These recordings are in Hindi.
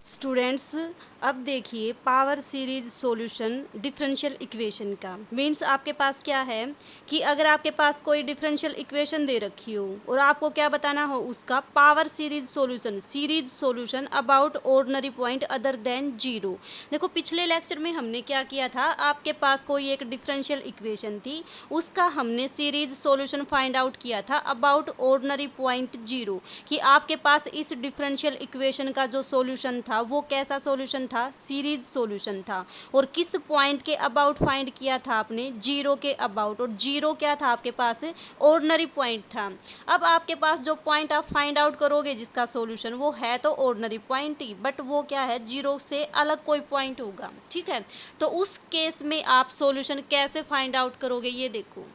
स्टूडेंट्स, अब देखिए power series solution differential equation का मीन्स आपके पास क्या है कि अगर आपके पास कोई डिफरेंशियल इक्वेशन दे रखी हो और आपको क्या बताना हो उसका power series solution about ordinary point other than zero. देखो पिछले लेक्चर में हमने क्या किया था, आपके पास कोई एक डिफरेंशियल इक्वेशन थी, उसका हमने सीरीज सॉल्यूशन फाइंड आउट किया था अबाउट ऑर्डिनरी पॉइंट जीरो, कि आपके पास इस डिफरेंशियल इक्वेशन का जो सॉल्यूशन था वो कैसा सॉल्यूशन था, सीरीज सॉल्यूशन था। और किस पॉइंट के अबाउट फाइंड किया था आपने, जीरो के अबाउट, और जीरो क्या था आपके पास, ऑर्डिनरी पॉइंट था। अब आपके पास जो पॉइंट आप फाइंड आउट करोगे जिसका सॉल्यूशन वो है तो ऑर्डिनरी पॉइंट ही, बट वो क्या है, जीरो से अलग कोई पॉइंट होगा। ठीक है, तो उस केस में आप सॉल्यूशन कैसे फाइंड आउट करोगे ये देखो।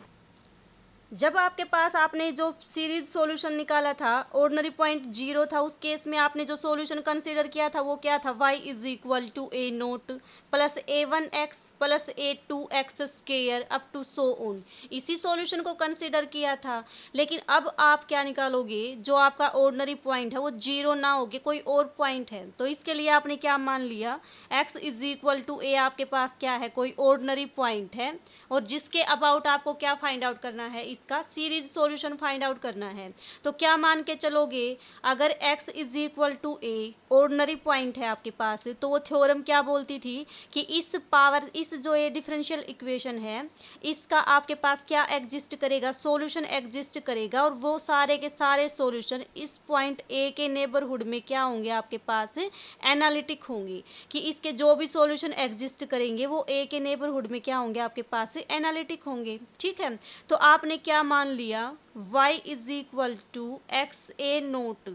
जब आपके पास आपने जो सीरीज सॉल्यूशन निकाला था, ऑर्डिनरी पॉइंट जीरो था, उस केस में आपने जो सॉल्यूशन कंसीडर किया था वो क्या था, y is equal to a naught plus a1x plus a2x square up to so on. इसी सॉल्यूशन को कंसीडर किया था। लेकिन अब आप क्या निकालोगे, जो आपका ऑर्डिनरी पॉइंट है वो जीरो ना होके कोई और पॉइंट है, तो इसके लिए आपने क्या मान लिया, x इज इक्वल टू ए आपके पास क्या है, कोई ऑर्डिनरी पॉइंट है, और जिसके अबाउट आपको क्या फाइंड आउट करना है, इसका सीरीज सॉल्यूशन फाइंड आउट करना है। तो क्या मान के चलोगे, अगर x is equal to a ordinary point है आपके पास, तो वो थ्योरम क्या बोलती थी कि इस जो ये डिफरेंशियल इक्वेशन है इसका आपके पास क्या एग्जिस्ट करेगा, सॉल्यूशन एग्जिस्ट करेगा, और वो सारे के सारे सॉल्यूशन इस पॉइंट ए के नेबरहुड में क्या होंगे आपके पास, एनालिटिक होंगे, कि इसके जो भी सॉल्यूशन एग्जिस्ट करेंगे वो ए के नेबरहुड में क्या होंगे आपके पास, एनालिटिक होंगे। ठीक है, तो आपने क्या मान लिया, y is equal to x a naught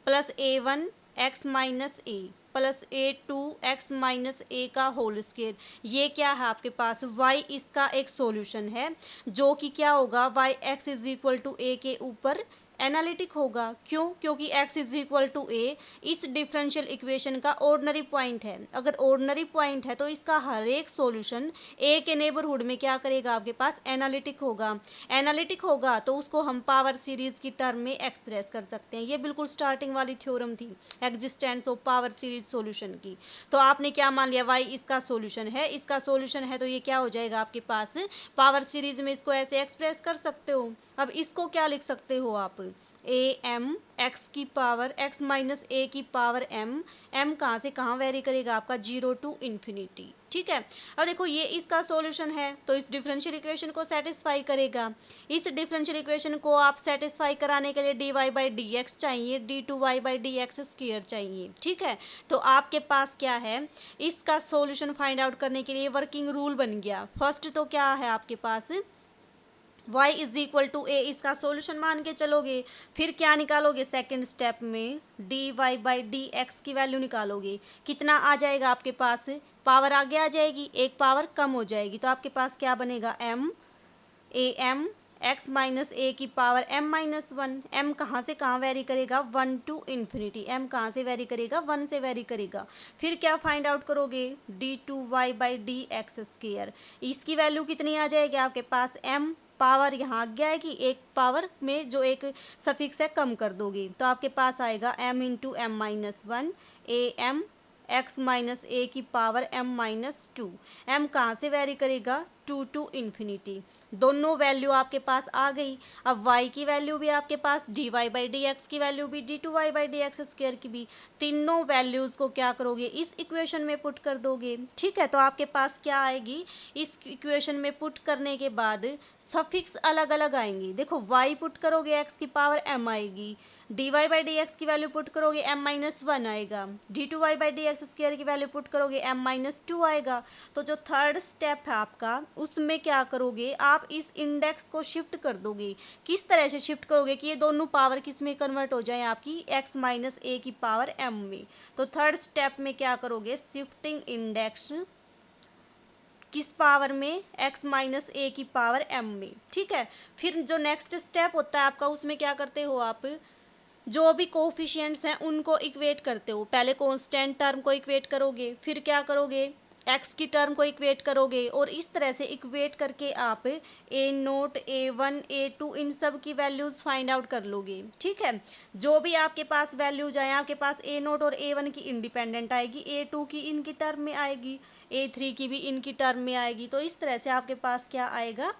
plus a1 x minus a plus a2 x minus a का होल स्क्वायर। ये क्या है आपके पास, y इसका एक सॉल्यूशन है जो कि क्या होगा, y x is equal to a के ऊपर एनालिटिक होगा। क्यों, क्योंकि x is equal to a इस डिफरेंशियल इक्वेशन का ऑर्डिनरी पॉइंट है। अगर ऑर्डिनरी पॉइंट है तो इसका हर एक सॉल्यूशन ए के नेबरहुड में क्या करेगा, आपके पास एनालिटिक होगा। एनालिटिक होगा तो उसको हम पावर सीरीज की टर्म में एक्सप्रेस कर सकते हैं। ये बिल्कुल स्टार्टिंग वाली थ्योरम थी existence of power series solution की। तो आपने क्या मान लिया, y इसका सॉल्यूशन है, इसका सॉल्यूशन है तो ये क्या हो जाएगा आपके पास, पावर सीरीज में इसको ऐसे एक्सप्रेस कर सकते हो। अब इसको क्या लिख सकते हो आप, ए एम एक्स की पावर एक्स माइनस ए की पावर एम, एम कहाँ से कहाँ वेरी करेगा आपका, जीरो टू इन्फिनिटी। ठीक है, अब देखो ये इसका सॉल्यूशन है तो इस डिफरेंशियल इक्वेशन को सेटिस्फाई करेगा। इस डिफरेंशियल इक्वेशन को आप सेटिस्फाई कराने के लिए d y by d x चाहिए, d two y by d x square चाहिए। ठीक है, तो आपके पास क्या है, इसका सॉल्यूशन फाइंड आउट करने के लिए वर्किंग रूल बन गया। फर्स्ट तो क्या है आपके पास, y is equal to a इसका सॉल्यूशन मान के चलोगे, फिर क्या निकालोगे सेकंड स्टेप में, d y by d x की वैल्यू निकालोगे। कितना आ जाएगा आपके पास, पावर आगे आ जाएगी, एक पावर कम हो जाएगी, तो आपके पास क्या बनेगा, m a m x minus a की power m minus one. M कहाँ से कहाँ वेरी करेगा, वन टू इन्फिनिटी। एम कहाँ से वेरी करेगा, वन से वेरी करेगा। फिर क्या फाइंड आउट करोगे, d two y by d x square. इसकी वैल्यू कितनी आ जाएगी आपके पास, एम पावर यहाँ आ जाएगी, एक पावर में जो एक सफिक्स है कम कर दोगे, तो आपके पास आएगा m into m minus one a m x minus a की power m minus two. M कहाँ से वेरी करेगा, टू टू इन्फिनिटी। दोनों वैल्यू आपके पास आ गई। अब y की वैल्यू भी आपके पास, d y by d x की वैल्यू भी, d two y by d x square की भी, तीनों वैल्यूज़ को क्या करोगे, इस इक्वेशन में पुट कर दोगे। ठीक है, तो आपके पास क्या आएगी, इस इक्वेशन में पुट करने के बाद सफिक्स अलग अलग आएंगी। देखो y पुट करोगे x की पावर m आएगी, d y by d x की वैल्यू पुट करोगे m माइनस वन आएगा, d two y by d x square की वैल्यू पुट करोगे m माइनस टू आएगा। तो जो थर्ड स्टेप है आपका उसमें क्या करोगे, आप इस इंडेक्स को शिफ्ट कर दोगे। किस तरह से शिफ्ट करोगे कि ये दोनों पावर किस में कन्वर्ट हो जाए, आपकी x माइनस ए की पावर m में। तो थर्ड स्टेप में क्या करोगे, शिफ्टिंग इंडेक्स किस पावर में, x माइनस ए की पावर m में। ठीक है, फिर जो नेक्स्ट स्टेप होता है आपका उसमें क्या करते हो आप, जो भी कोफिशिएंट्स हैं उनको इक्वेट करते हो। पहले कांस्टेंट टर्म को इक्वेट करोगे, फिर क्या करोगे, एक्स की टर्म को इक्वेट करोगे और इस तरह से इक्वेट करके आप ए नोट, A1, A2 इन सब की वैल्यूज़ फाइंड आउट कर लोगे। ठीक है, जो भी आपके पास वैल्यूज आए, आपके पास ए नोट और A1 की इंडिपेंडेंट आएगी, A2 की इनकी टर्म में आएगी, A3 की भी इनकी टर्म में आएगी। तो इस तरह से आपके पास क्या आएगा,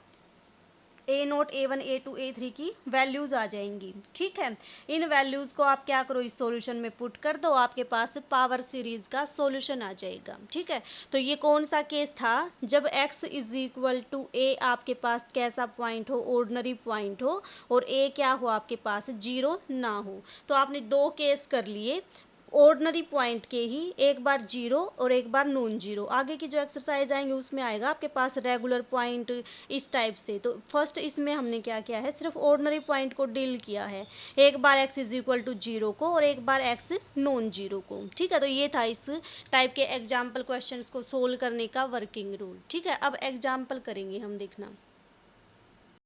ए नोट, A1, A2, A3 की वैल्यूज़ आ जाएंगी। ठीक है, इन वैल्यूज़ को आप क्या करो, इस सॉल्यूशन में पुट कर दो, आपके पास पावर सीरीज का सॉल्यूशन आ जाएगा। ठीक है, तो ये कौन सा केस था, जब x इज इक्वल टू ए आपके पास कैसा पॉइंट हो, ऑर्डिनरी पॉइंट हो, और a क्या हो आपके पास, जीरो ना हो। तो आपने दो केस कर लिए, ऑर्डिनरी पॉइंट के ही, एक बार जीरो और एक बार नॉन जीरो। आगे की जो एक्सरसाइज आएंगे उसमें आएगा आपके पास रेगुलर पॉइंट इस टाइप से। तो फर्स्ट इसमें हमने क्या किया है, सिर्फ ऑर्डिनरी पॉइंट को डील किया है, एक बार x is equal to zero को और एक बार एक्स नॉन जीरो को। ठीक है, तो ये था इस टाइप के एग्जाम्पल क्वेश्चंस को सोल्व करने का वर्किंग रूल। ठीक है, अब एग्जाम्पल करेंगे हम, देखना।